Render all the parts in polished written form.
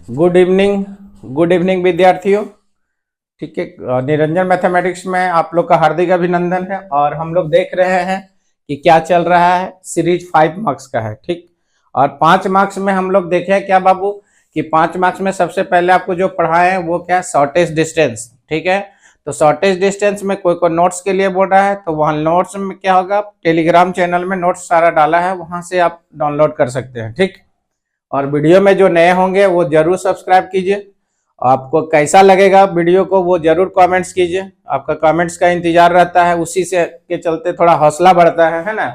Good evening विद्यार्थियों। ठीक है, निरंजन मैथमेटिक्स में आप लोग का हार्दिक अभिनंदन है। और हम लोग देख रहे हैं कि क्या चल रहा है। सीरीज 5 मार्क्स का है, ठीक। और 5 मार्क्स में हम लोग देखे क्या बाबू कि 5 मार्क्स में सबसे पहले आपको जो पढ़ाए हैं वो क्या, शॉर्टेस्ट डिस्टेंस। ठीक है, तो शॉर्टेस्ट डिस्टेंस में कोई नोट्स के लिए बोल रहा है तो वहाँ नोट्स में क्या होगा, टेलीग्राम चैनल में नोट्स सारा डाला है, वहां से आप डाउनलोड कर सकते हैं। ठीक, और वीडियो में जो नए होंगे वो जरूर सब्सक्राइब कीजिए। आपको कैसा लगेगा वीडियो को वो जरूर कमेंट्स कीजिए, आपका कमेंट्स का इंतजार रहता है, उसी से के चलते थोड़ा हौसला बढ़ता है ना।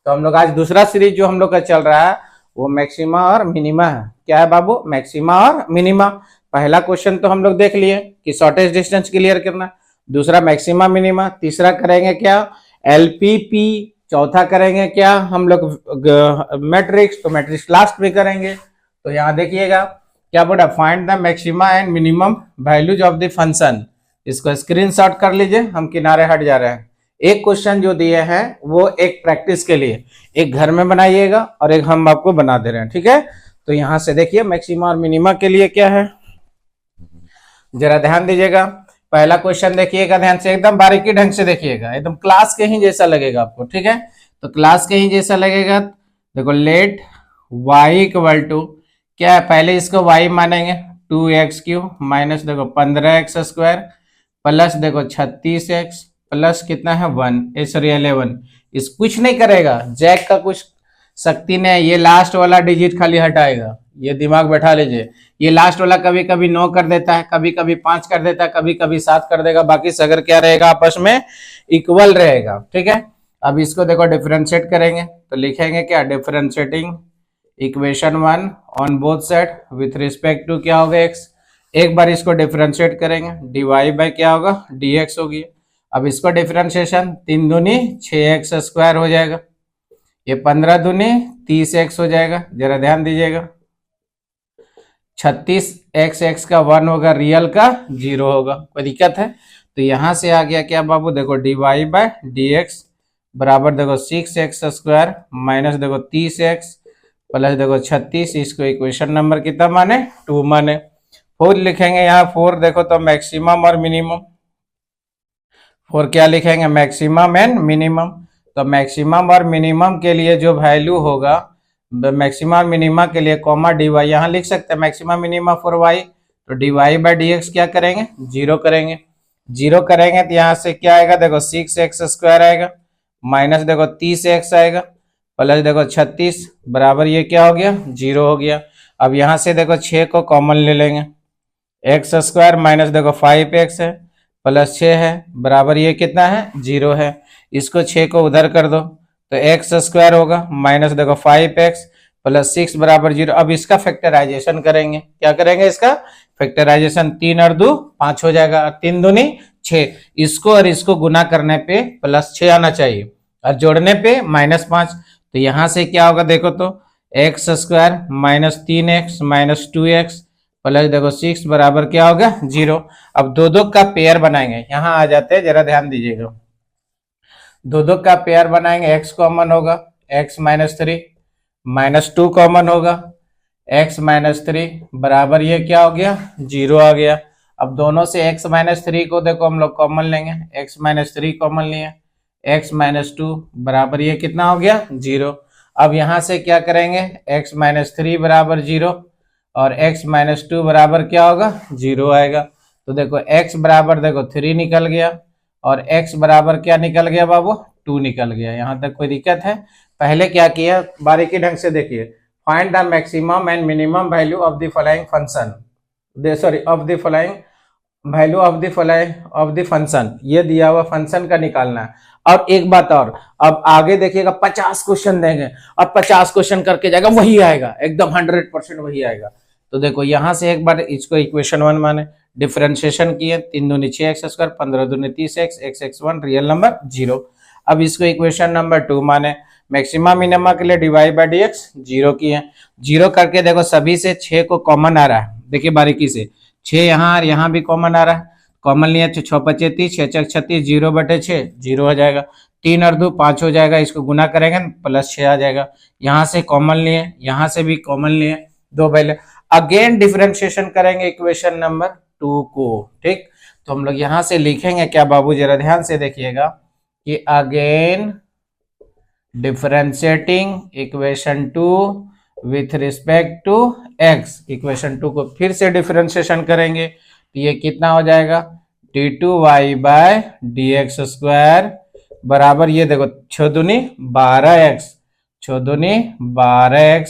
तो हम लोग आज दूसरा सीरीज जो हम लोग का चल रहा है वो मैक्सिमा और मिनिमा है। क्या है बाबू, मैक्सिमा और मिनिमा। पहला क्वेश्चन तो हम लोग देख लिए कि शॉर्टेस्ट डिस्टेंस क्लियर करना, दूसरा मैक्सिमा मिनिमा, तीसरा करेंगे क्या, एलपीपी, चौथा करेंगे क्या हम लोग मैट्रिक्स, तो मैट्रिक्स लास्ट में करेंगे। तो यहाँ देखिएगा क्या बोला, find the maxima and minimum values of the function. इसको स्क्रीनशॉट कर लीजिए, हम किनारे हट जा रहे हैं। एक क्वेश्चन जो दिए हैं वो एक प्रैक्टिस के लिए, एक घर में बनाइएगा और एक हम आपको बना दे रहे हैं। ठीक है, तो यहां से देखिए मैक्सिमा और मिनिमा के लिए क्या है, जरा ध्यान दीजिएगा। पहला क्वेश्चन देखिएगा ध्यान से, एकदम बारीकी ढंग से देखिएगा, एकदम क्लास के ही जैसा लगेगा आपको। ठीक है, तो क्लास के ही जैसा लगेगा। देखो, लेट y इक्वल टू क्या है, पहले इसको y मानेंगे 2x³ माइनस देखो 15x² प्लस देखो 36x प्लस कितना है 1 सॉरी 11। इस कुछ नहीं करेगा, जैक का कुछ शक्ति नहीं, ये लास्ट वाला डिजिट खाली हटाएगा। ये दिमाग बैठा लीजिए, ये लास्ट वाला कभी कभी 9 कर देता है, कभी कभी 5 कर देता है, कभी कभी 7 कर देगा, बाकी सगर क्या रहेगा, आपस में इक्वल रहेगा। ठीक है, अब इसको देखो डिफरेंशिएट करेंगे तो लिखेंगे क्या, differentiating equation 1 on both side with respect to क्या होगा x। एक बार इसको डिफरेंशिएट करेंगे, dy बाय क्या होगा, dx होगी। अब इसको डिफरेंशिएशन 3 दूनी 6x² हो जाएगा, ये 15 दूनी 30x हो जाएगा। जरा ध्यान दीजिएगा, 36x का 1 होगा, रियल का 0 होगा, कोई दिक्कत है। तो यहां से आ गया क्या बाबू, देखो dy बाय dx बराबर देखो 6x² माइनस देखो 30x प्लस देखो 36। इसको इक्वेशन नंबर कितना माने, 2 माने। 4 लिखेंगे यहाँ, 4 देखो तो मैक्सिमम और मिनिमम, 4 क्या लिखेंगे, मैक्सिमम एंड मिनिमम। तो मैक्सिमम और मिनिमम के लिए जो वैल्यू होगा, मैक्सिमम और मिनिमम के लिए कॉमा dy यहाँ लिख सकते हैं, मैक्सिमम मिनिमम फॉर y। तो dy बाय dx क्या करेंगे, 0 करेंगे। 0 करेंगे तो यहाँ से क्या आएगा, देखो 6x² आएगा माइनस देखो 30x आएगा प्लस देखो 36 बराबर ये क्या हो गया, 0 हो गया। अब यहाँ से देखो 6 को कॉमन ले लेंगे, x² माइनस देखो 5x है प्लस 6 है बराबर ये कितना है, 0 है। इसको 6 को उधर कर दो तो x² होगा माइनस देखो 5x प्लस 6 बराबर 0। अब इसका फैक्टराइजेशन करेंगे, क्या करेंगे, इसका फैक्टराइजेशन, 3 और 2 5 हो जाएगा, 3 दूनी 6। इसको और इसको गुना करने पे +6 आना चाहिए और जोड़ने पे -5। तो यहां से क्या होगा देखो तो, x² minus 3x minus 2x plus देखो 6 बराबर क्या होगा, 0। अब दो दो का पेयर बनाएंगे, यहाँ आ जाते हैं, जरा ध्यान दीजिएगा। दो दो का पेयर बनाएंगे, x कॉमन होगा, x माइनस 3 माइनस 2 कॉमन होगा, x माइनस 3 बराबर ये क्या हो गया, 0 आ गया। अब दोनों से x माइनस 3 को देखो हम लोग कॉमन लेंगे, x माइनस 3 कॉमन लिए, x माइनस 2 बराबर ये कितना हो गया, 0। अब यहां से क्या करेंगे, x माइनस 3 बराबर 0 और x माइनस 2 बराबर क्या होगा, 0 आएगा। तो देखो x बराबर देखो 3 निकल गया और x बराबर क्या निकल गया बाबू, 2 निकल गया। यहाँ तक कोई दिक्कत है। पहले क्या किया, बारीकी ढंग से देखिए, find the maximum and minimum value of the following function, sorry of the following value of the function, ये दिया हुआ फंक्शन का निकालना है। और एक बात और, अब आगे देखिएगा 50 क्वेश्चन देंगे और 50 क्वेश्चन करके जाएगा, वही आएगा, एकदम 100% वही आएगा। तो देखो यहां से एक बार इसको इक्वेशन 1 माने, डिफरेंशिएशन किए, 3 दूनी 6x², 15 दूनी 30x, x1 रियल नंबर 0। अब इसको इक्वेशन नंबर 2 माने, मैक्सिमा मिनिमा के लिए dy बाय dx 0 किए, 0 करके देखो सभी से 6 को कॉमन आ रहा है, देखिए बारीकी से 6 यहाँ और यहाँ भी कॉमन आ रहा है, कॉमन लिए 6 5 30, 6 6 36, 0/6 0 हो जाएगा, 3 और 2 5 हो जाएगा, इसको गुना करेंगे +6 आ जाएगा। यहाँ से कॉमन लिए, यहाँ से भी कॉमन लिए, 2 पहले। अगेन डिफरेंशिएशन करेंगे इक्वेशन नंबर 2 को। ठीक, तो हम लोग यहां से लिखेंगे क्या बाबू, जरा ध्यान से देखिएगा कि again differentiating equation 2 with respect to x. Equation 2 को फिर से डिफरेंशिएशन करेंगे तो ये कितना हो जाएगा, d2y bye D x square बराबर, ये देखो 6 दूनी 12x, 6 दूनी 12x,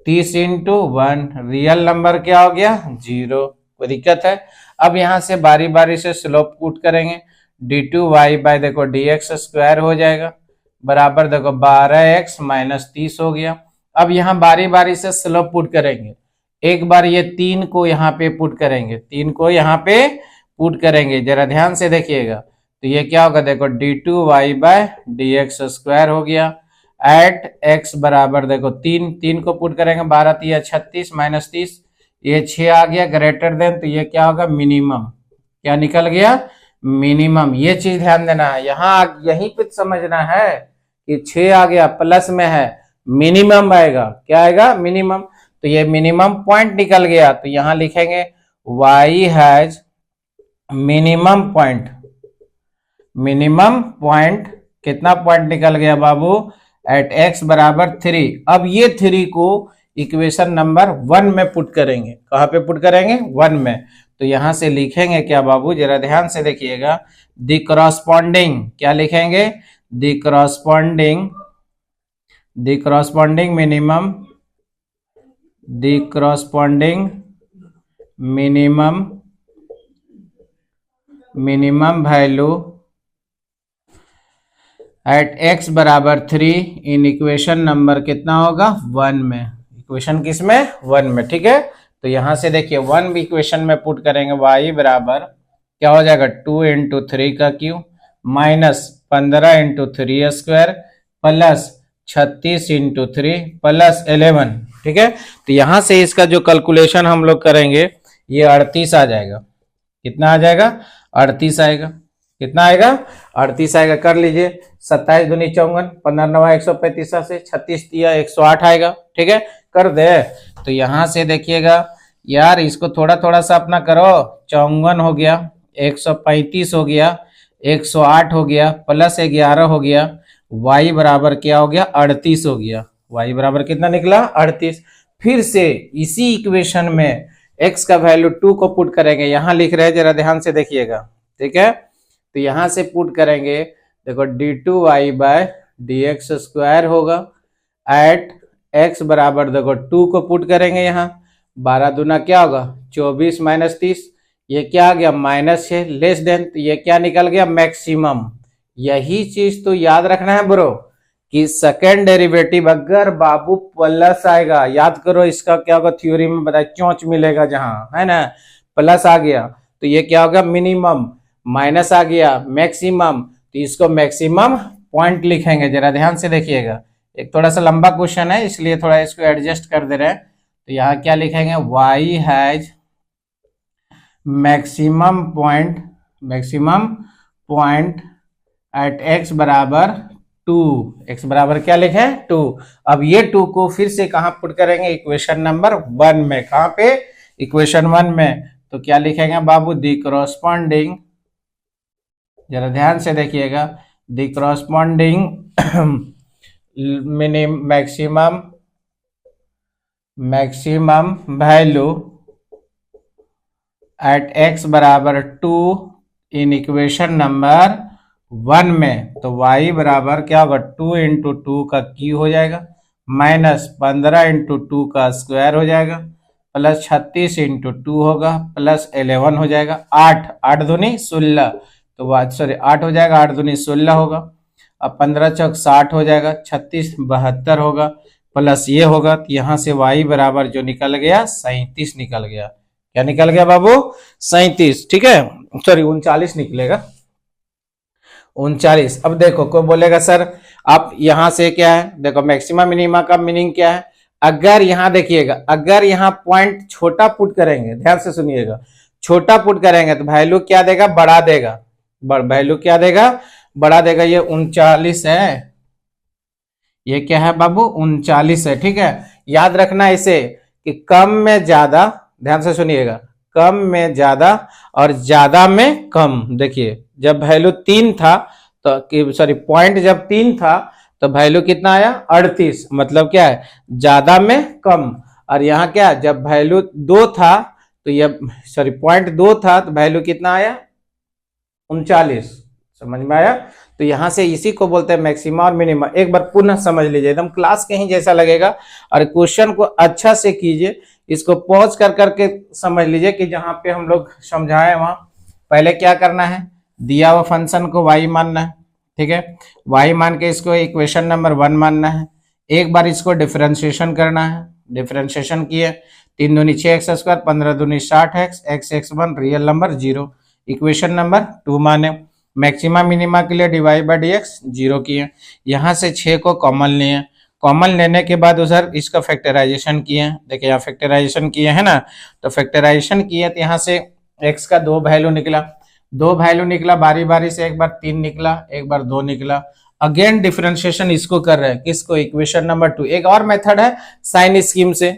30 इंटू 1, रियल नंबर क्या हो गया 0, कोई दिक्कत है। अब यहां से बारी बारी से स्लोप पुट करेंगे, d2y बाय देखो dx स्क्वायर हो जाएगा बराबर देखो 12x माइनस 30 हो गया। अब यहाँ बारी बारी से स्लोप पुट करेंगे, एक बार ये 3 को यहाँ पे पुट करेंगे, 3 को यहाँ पे पुट करेंगे, जरा ध्यान से देखिएगा तो ये क्या होगा, देखो d2y बाय dx स्क्वायर हो गया एट x बराबर देखो 3, 3 को पुट करेंगे 12 3 36 माइनस 30, ये 6 आ गया ग्रेटर देन, तो ये क्या होगा मिनिमम, क्या निकल गया मिनिमम। ये चीज ध्यान देना है, यहाँ यहीं पे समझना है कि 6 आ गया प्लस में है, मिनिमम आएगा, क्या आएगा मिनिमम, तो ये मिनिमम पॉइंट निकल गया। तो यहां लिखेंगे y has minimum point, minimum point कितना पॉइंट निकल गया बाबू, एट x बराबर 3। अब ये 3 को इक्वेशन नंबर 1 में पुट करेंगे, कहां पे पुट करेंगे 1 में, तो यहां से लिखेंगे क्या बाबू, जरा ध्यान से देखिएगा, द करस्पॉन्डिंग, क्या लिखेंगे the corresponding minimum, the corresponding minimum value at x बराबर 3 इन इक्वेशन नंबर कितना होगा 1 में, इक्वेशन किस में 1 में। ठीक है, तो यहां से देखिए 1 भी इक्वेशन में पुट करेंगे, y बराबर क्या हो जाएगा 2 इंटू 3 का Q minus 15 into 3 square plus 36 into 3 plus 11। ठीक है, तो यहां से इसका जो कैलकुलेशन हम लोग करेंगे ये 38 आ जाएगा, कितना आ जाएगा 38 आएगा, कितना आएगा 38 आएगा, कर लीजिए 27 दूनी 54, 15 9 135 से 36 दिया 108 आएगा। ठीक है, कर दे, तो यहां से देखिएगा यार इसको थोड़ा थोड़ा सा अपना करो, 54 हो गया, 135 हो गया, 108 हो गया, प्लस 11 हो गया, y बराबर क्या हो गया 38 हो गया, y बराबर कितना निकला 38। फिर से इसी इक्वेशन में x का वैल्यू 2 को पुट करेंगे, यहां लिख रहे हैं जरा ध्यान से देखिएगा। ठीक है, तो यहां से पुट करेंगे, देखो d2y बाय dx स्क्वायर होगा एट x बराबर देखो 2 को पुट करेंगे, यहाँ 12 दूना क्या होगा 24 माइनस 30, ये क्या आ गया माइनस 6 लेस देन, तो ये क्या निकल गया मैक्सिमम। यही चीज तो याद रखना है ब्रो कि सेकेंड डेरिवेटिव अगर बाबू प्लस आएगा, याद करो इसका क्या होगा थ्योरी में बताया, चौंच मिलेगा जहां है ना, प्लस आ गया तो ये क्या होगा मिनिमम, माइनस आ गया मैक्सिमम, तो इसको मैक्सिमम पॉइंट लिखेंगे। जरा ध्यान से देखिएगा, एक थोड़ा सा लंबा क्वेश्चन है इसलिए थोड़ा इसको एडजस्ट कर दे रहे हैं, तो यहाँ क्या लिखेंगे y has maximum point at x बराबर 2, x बराबर क्या लिखे 2। अब ये 2 को फिर से कहां पुट करेंगे इक्वेशन नंबर 1 में, कहां पे इक्वेशन 1 में, तो क्या लिखेंगे बाबू द करस्पॉन्डिंग, जरा ध्यान से देखिएगा, the corresponding maximum value at x बराबर 2 इन इक्वेशन नंबर 1 में, तो y बराबर क्या होगा 2 इंटू 2 का क्यू हो जाएगा माइनस 15 इंटू 2 का स्क्वायर हो जाएगा प्लस 36 इंटू 2 होगा प्लस 11 हो जाएगा, 8 दूनी 16, तो सॉरी 8 हो जाएगा, 8 दूनी 16 होगा, अब 15 चौक 60 हो जाएगा, 36 72 होगा प्लस ये होगा, तो यहाँ से y बराबर जो निकल गया 37 निकल गया, क्या निकल गया बाबू 37। ठीक है, सॉरी 39 निकलेगा 39। अब देखो कोई बोलेगा सर आप यहां से क्या है, देखो मैक्सिमम मिनिमा का मीनिंग क्या है, अगर यहां देखिएगा, अगर यहां पॉइंट छोटा पुट करेंगे, ध्यान से सुनिएगा, छोटा पुट करेंगे तो वैल्यू क्या देगा बढ़ा देगा, वैल्यू क्या देगा बढ़ा देगा, ये 39 है, ये क्या है बाबू 39 है। ठीक है, याद रखना इसे कि कम में ज्यादा, ध्यान से सुनिएगा, कम में ज्यादा और ज्यादा में कम। देखिए जब वैल्यू 3 था तो सॉरी पॉइंट जब 3 था तो वैल्यू कितना आया 38, मतलब क्या है ज्यादा में कम। और यहाँ क्या जब वैल्यू 2 था तो ये सॉरी पॉइंट 2 था तो वैल्यू कितना आया 39। समझ में आया? तो यहां से इसी को बोलते हैं मैक्सिमा और मिनिमा। एक बार पुनः समझ लीजिए, एकदम क्लास के ही जैसा लगेगा और क्वेश्चन को अच्छा से कीजिए, इसको पॉज कर करके समझ लीजिए कि जहां पे हम लोग समझाए वहां पहले क्या करना है, दिया हुआ फंक्शन को y मानना है, ठीक है, y मान के इसको इक्वेशन नंबर 1 मानना है। एक बार इसको डिफरेंशिएशन करना है, डिफरेंशिएशन किए 3 दूनी 6x², 15 दूनी 60x, x(1) real number 0, equation number 2 माने। मैक्सिमा मिनिमा के लिए डिवाइड बाई dx 0 किए, यहाँ से 6 को कॉमन लिए, कॉमन लेने के बाद उधर इसका फैक्टराइजेशन किए, देखिए यहाँ फैक्टराइजेशन किए है ना, तो फैक्टराइजेशन किए तो यहाँ से x का 2 वैल्यू निकला, 2 वैल्यू निकला, बारी बारी से एक बार 3 निकला, एक बार 2 निकला। अगेन डिफरेंशिएशन इसको कर रहे हैं, किसको, इक्वेशन नंबर 2। एक और मेथड है साइन स्कीम से,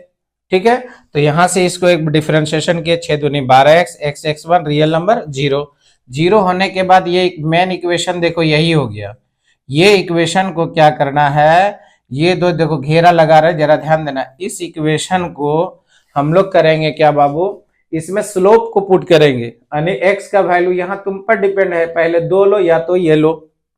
ठीक है, तो यहां से इसको एक डिफरेंशिएशन किए, 6 दूनी 12x, x(1) रियल नंबर 0, 0 होने के बाद ये मेन इक्वेशन देखो यही हो गया। ये इक्वेशन को क्या करना है, ये दो देखो घेरा लगा रहे, जरा ध्यान देना, इस इक्वेशन को हम लोग करेंगे क्या बाबू, इसमें स्लोप को पुट करेंगे, यानी x का वैल्यू यहाँ तुम पर डिपेंड है, पहले 2 लो या तो ये लो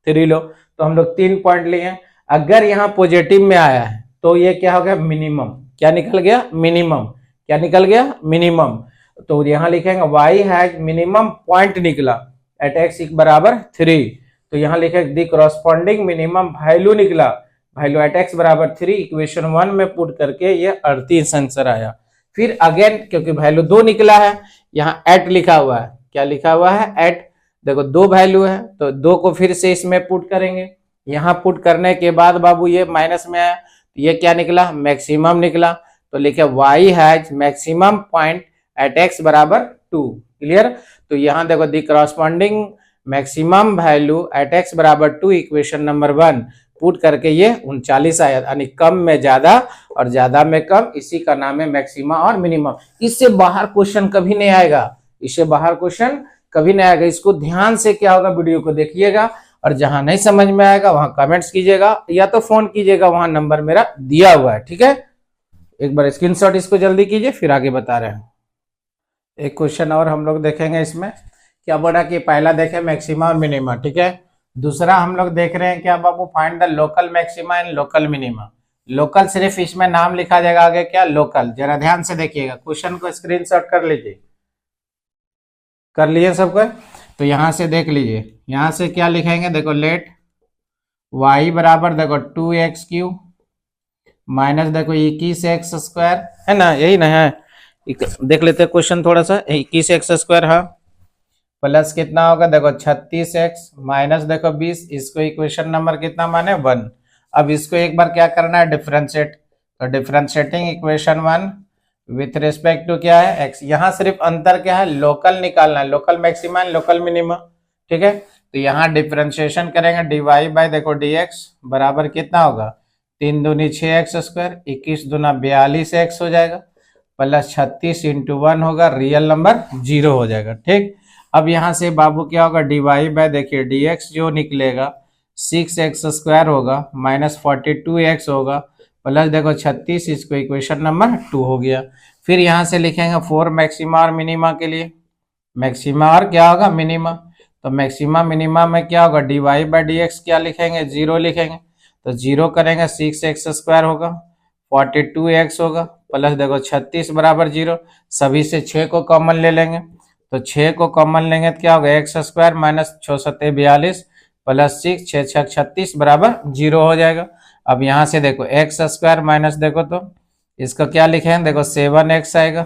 3 लो, तो हम लोग 3 पॉइंट लिए। अगर यहाँ पॉजिटिव में आया है तो ये क्या हो गया मिनिमम, क्या निकल गया मिनिमम, क्या निकल गया मिनिमम। तो यहाँ लिखेंगे y हैज मिनिमम पॉइंट निकला एट x बराबर 3, तो यहाँ लिखेंगे दी करस्पॉन्डिंग मिनिमम वैल्यू निकला, वैल्यू एट x बराबर 3, इक्वेशन 1 में पुट करके ये 38 आंसर आया। फिर अगेन क्योंकि वैल्यू 2 निकला है, यहाँ एट लिखा हुआ है, क्या लिखा हुआ है एट, देखो 2 वैल्यू है तो 2 को फिर से इसमें पुट करेंगे, यहाँ पुट करने के बाद बाबू ये माइनस में आया, तो ये क्या निकला मैक्सिमम निकला, तो लिखे y has maximum point at x बराबर 2, क्लियर। तो यहाँ देखो the corresponding maximum value at x बराबर 2, इक्वेशन नंबर 1 पुट करके ये 39 आया, यानी कम में ज्यादा और ज्यादा में कम, इसी का नाम है मैक्सिमा और मिनिमम। इससे बाहर क्वेश्चन कभी नहीं आएगा, इससे बाहर क्वेश्चन कभी नहीं आएगा। इसको ध्यान से क्या होगा, वीडियो को देखिएगा और जहां नहीं समझ में आएगा वहां कमेंट्स कीजिएगा या तो फोन कीजिएगा, वहां नंबर मेरा दिया हुआ है, ठीक है। एक बार स्क्रीनशॉट इसको जल्दी कीजिए, फिर आगे बता रहे हैं। एक क्वेश्चन और हम लोग देखेंगे, इसमें क्या बोला कि पहला देखे मैक्सिमा और मिनिमा, ठीक है। दूसरा हम लोग देख रहे हैं क्या बाबू, find the local maxima and local minima. Local सिर्फ इसमें नाम लिखा जाएगा, आगे क्या लोकल, जरा ध्यान से देखिएगा, क्वेश्चन को स्क्रीनशॉट कर लीजिए, कर लिए सबको, तो यहां से देख लीजिए, यहां से क्या लिखेंगे, देखो लेट y बराबर देखो 2x³ माइनस देखो 21x², है ना, यही ना है, देख लेते हैं क्वेश्चन थोड़ा सा, 21x², हाँ, प्लस कितना होगा देखो 36x माइनस देखो 20, इसको इक्वेशन नंबर कितना माने 1। अब इसको एक बार क्या करना है डिफरेंशिएट, तो differentiating equation 1 with respect to क्या है x, यहाँ सिर्फ अंतर क्या है लोकल निकालना है, लोकल मैक्सिमा लोकल मिनिमा, ठीक है। तो यहाँ डिफरेंशिएशन करेंगे dy बाय देखो dx बराबर कितना होगा 3 दूनी 6x², 21 दूना 42x हो जाएगा, प्लस 36 इंटू 1 होगा, रियल नंबर 0 हो जाएगा, ठीक। अब यहाँ से बाबू क्या होगा dy बाय देखिए dx जो निकलेगा 6x² होगा माइनस 42x होगा, प्लस देखो 36, इसको इक्वेशन नंबर 2 हो गया। फिर यहाँ से लिखेंगे 4 मैक्सिमा और मिनिमा के लिए, मैक्सिमा और क्या होगा मिनिमा, तो मैक्सिमा मिनिमा में क्या होगा dy बाय dx क्या लिखेंगे 0 लिखेंगे, तो 0 करेंगे 6x² होगा, 42x होगा, प्लस देखो 36 बराबर 0, सभी से 6 को कॉमन ले लेंगे, तो 6 को कॉमन लेंगे तो क्या होगा x² माइनस 6 7 42 प्लस 6 6 6 36 बराबर 0 हो जाएगा। अब यहाँ से देखो x² माइनस देखो तो इसका क्या लिखेंगे देखो 7x आएगा,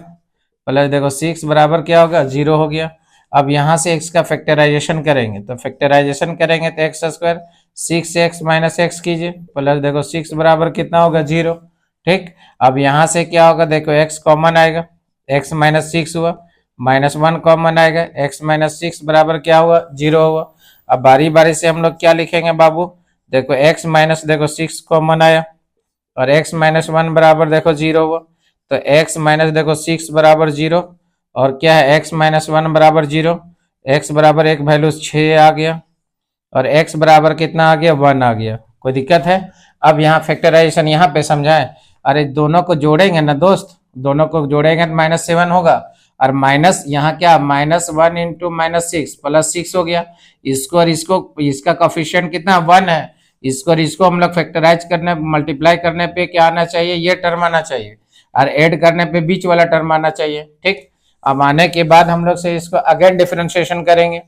प्लस देखो 6 बराबर क्या होगा 0 हो गया। अब यहाँ से x का फैक्टराइजेशन करेंगे, तो फैक्टराइजेशन करेंगे तो x² 6x माइनस x कीजिए, प्लस देखो 6 बराबर कितना होगा 0, ठीक। अब यहाँ से क्या होगा देखो x कॉमन आएगा, x माइनस 6 हुआ, माइनस 1 कॉमन आएगा, x माइनस 6 बराबर क्या हुआ 0 हुआ। अब बारी बारी से हम लोग क्या लिखेंगे बाबू, देखो x माइनस देखो 6 कॉमन आया और x माइनस 1 बराबर देखो 0 हुआ, तो x माइनस देखो 6 बराबर 0, और क्या है x माइनस 1 बराबर 0, x बराबर एक वैल्यू 6 आ गया, और x बराबर कितना आ गया 1 आ गया। कोई दिक्कत है? अब यहाँ फैक्टराइजेशन यहाँ पे समझाएं। अरे दोनों को जोड़ेंगे ना दोस्त, दोनों को जोड़ेंगे तो -7 होगा, और माइनस यहाँ क्या -1 इंटू -6 +6 हो गया। इसको और इसको, इसका कोफिशिएंट कितना 1 है, इसको और इसको हम लोग फैक्टराइज करने मल्टीप्लाई करने पे क्या आना चाहिए, ये टर्म आना चाहिए, और ऐड करने पे बीच वाला टर्म आना चाहिए। ठीक, अब आने के बाद हम लोग से इसको अगेन डिफरेंशिएशन करेंगे।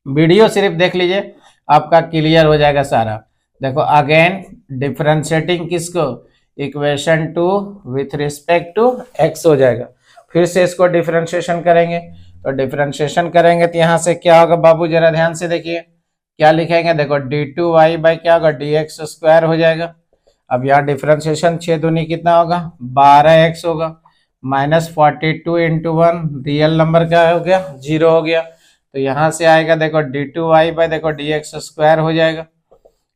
वीडियो सिर्फ देख लीजिए, आपका क्लियर हो जाएगा सारा। देखो अगेन डिफरेंशिएटिंग किसको, equation 2 with respect to x हो जाएगा। फिर से इसको डिफरेंशिएशन करेंगे, तो डिफरेंशिएशन करेंगे तो यहाँ से क्या होगा बाबू, जरा ध्यान से देखिए क्या लिखेंगे। देखो d2y बाई क्या होगा, dx स्क्वायर हो जाएगा। अब यहाँ डिफरेंशिएशन 6 दूनी कितना होगा, 12x होगा, -42 इंटू 1 रियल नंबर क्या हो गया, 0 हो गया। तो यहाँ से आएगा देखो d2y बाई देखो dx स्क्वायर हो जाएगा।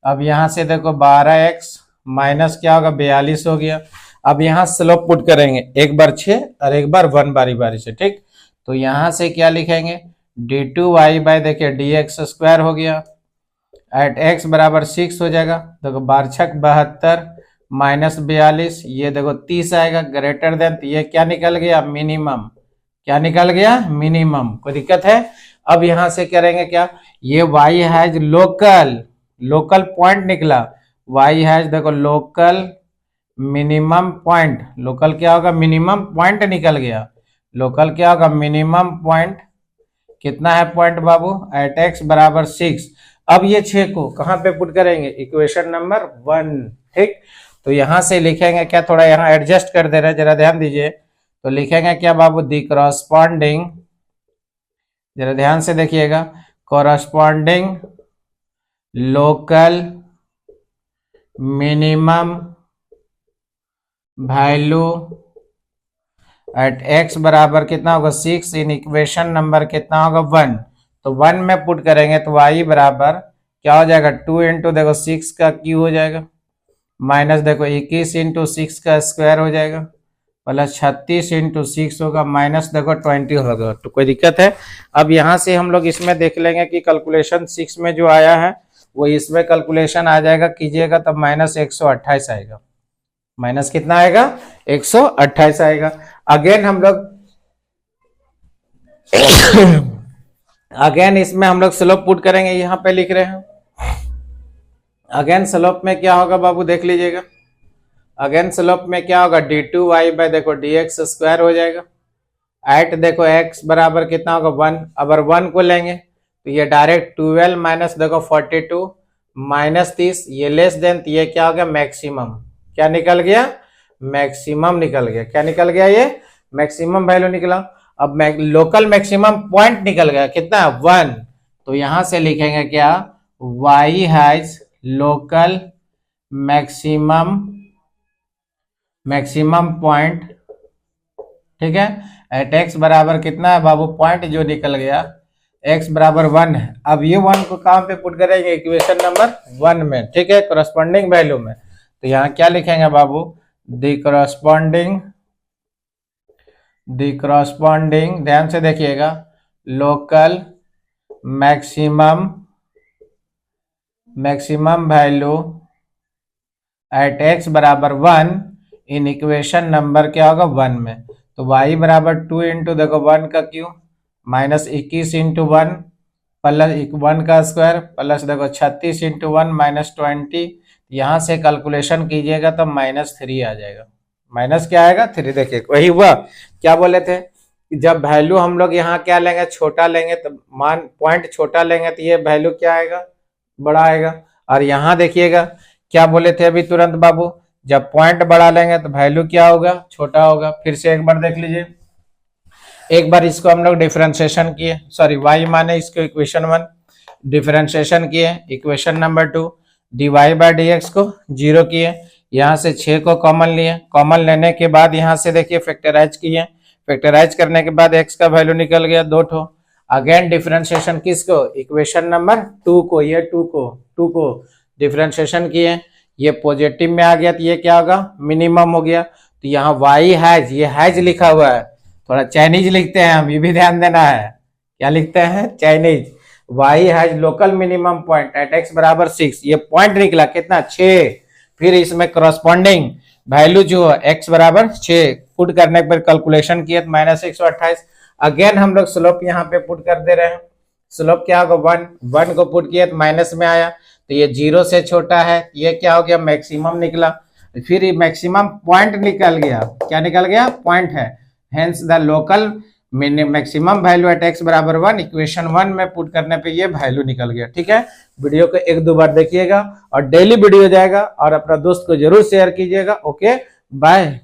अब यहाँ से देखो 12x माइनस क्या होगा, 42 हो गया। अब यहाँ स्लोप पुट करेंगे, एक बार 6 और एक बार 1 बारी बारी से। ठीक, तो यहाँ से क्या लिखेंगे, d2y बाई देखिए dx स्क्वायर हो गया, एट x बराबर 6 हो जाएगा। देखो 12 72 -42, ये देखो 30 आएगा, ग्रेटर देन, तो ये क्या निकल गया, मिनिमम। क्या निकल गया, मिनिमम। कोई दिक्कत है? अब यहाँ से करेंगे क्या, ये y has local, local point निकला, y हैज देखो लोकल मिनिमम पॉइंट, लोकल क्या होगा, मिनिमम पॉइंट निकल गया। लोकल क्या होगा, मिनिमम पॉइंट कितना है पॉइंट बाबू, एट x बराबर 6। अब ये 6 को कहाँ पे पुट करेंगे, इक्वेशन नंबर 1। ठीक, तो यहां से लिखेंगे क्या, थोड़ा यहाँ एडजस्ट कर दे रहे हैं, जरा ध्यान दीजिए। तो लिखेंगे क्या बाबू, दी कॉरस्पॉन्डिंग, जरा ध्यान से देखिएगा, corresponding local minimum value at x बराबर कितना होगा 6 इन इक्वेशन नंबर कितना होगा 1। तो 1 में पुट करेंगे तो y बराबर क्या हो जाएगा, 2 इंटू देखो 6 का क्यू हो जाएगा, माइनस देखो 21 इंटू 6 का स्क्वायर हो जाएगा, प्लस 36 इंटू 6 होगा, माइनस देखो 20 होगा। तो कोई दिक्कत है? अब यहाँ से हम लोग इसमें देख लेंगे कि कैलकुलेशन 6 में जो आया है वो इसमें कैलकुलेशन आ जाएगा, कीजिएगा तब -128 आएगा। माइनस कितना आएगा, 128 आएगा। अगेन हम लोग अगेन इसमें हम लोग स्लोप पुट करेंगे, यहाँ पे लिख रहे हैं। अगेन स्लोप में क्या होगा बाबू, देख लीजिएगा। अगेन स्लोप में क्या होगा, d2y बाई देखो dx स्क्वायर हो जाएगा, एट देखो x बराबर कितना होगा 1। अगर 1 को लेंगे तो ये डायरेक्ट 12 माइनस देखो 42 -30, ये लेस देन, तो ये क्या हो गया, मैक्सिमम। क्या निकल गया, मैक्सिमम निकल गया। क्या निकल गया, ये मैक्सिमम वैल्यू निकला। अब लोकल मैक्सिमम पॉइंट निकल गया कितना, 1। तो यहां से लिखेंगे क्या, y has local maximum point, ठीक है, एट x बराबर कितना है बाबू, पॉइंट जो निकल गया x बराबर 1 है। अब ये 1 को कहां पे पुट करेंगे, इक्वेशन नंबर 1 में। ठीक है, कॉरस्पॉन्डिंग वैल्यू में। तो यहाँ क्या लिखेंगे बाबू, दी कॉरस्पॉन्डिंग, ध्यान से देखिएगा, local maximum value at x बराबर 1 इन इक्वेशन नंबर क्या होगा 1 में। तो y बराबर 2 इंटू देखो 1 का क्यू, माइनस 21 इंटू 1 प्लस 1 का स्क्वायर, प्लस देखो 36 इंटू 1 माइनस 20। यहाँ से कैलकुलेशन कीजिएगा तो -3 आ जाएगा। माइनस क्या आएगा, 3। देखिए वही हुआ, क्या बोले थे, जब वैल्यू हम लोग यहाँ क्या लेंगे, छोटा लेंगे, तो मान पॉइंट छोटा लेंगे तो ये वैल्यू क्या आएगा, बड़ा आएगा। और यहाँ देखिएगा क्या बोले थे अभी तुरंत बाबू, जब पॉइंट बड़ा लेंगे तो वैल्यू क्या होगा, छोटा होगा। फिर से एक बार देख लीजिए, एक बार इसको हम लोग डिफरेंशिएशन किए, सॉरी y माने इसको इक्वेशन 1, डिफरेंशिएशन किए, equation number 2 dy by dx को 0 किए, यहाँ से 6 को कॉमन लिए, कॉमन लेने के बाद यहाँ से देखिए फैक्टराइज किए, फैक्टराइज करने के बाद x का वैल्यू निकल गया 2 ठो। अगेन डिफरेंशिएशन किसको, इक्वेशन नंबर 2 को, ये 2 को डिफरेंशिएशन किए, ये पॉजिटिव में आ गया तो ये क्या होगा, मिनिमम हो गया। तो यहाँ वाई हैज, ये हैज लिखा हुआ है, थोड़ा चाइनीज लिखते हैं हम, ये भी ध्यान देना है। क्या लिखते हैं? चाइनीज। Y has local minimum point at x बराबर 6, ये पॉइंट निकला कितना? 6। फिर इसमें करस्पॉन्डिंग वैल्यू जो है एक्स बराबर 6 पुट करने पर कैलकुलेशन किए तो -128। अगेन हम लोग स्लोप यहाँ पे पुट कर दे रहे हैं। स्लोप क्या होगा? 1 को पुट किए तो माइनस में आया, तो ये 0 से छोटा है, ये क्या हो गया? मैक्सिमम निकला। फिर ये मैक्सिमम पॉइंट निकल गया। क्या निकल गया? पॉइंट है। Hence the local maximum value at x बराबर 1, इक्वेशन 1 में पुट करने पे ये वैल्यू निकल गया। ठीक है, वीडियो को 1-2 बार देखिएगा और डेली वीडियो जाएगा और अपना दोस्त को जरूर शेयर कीजिएगा। Okay, bye.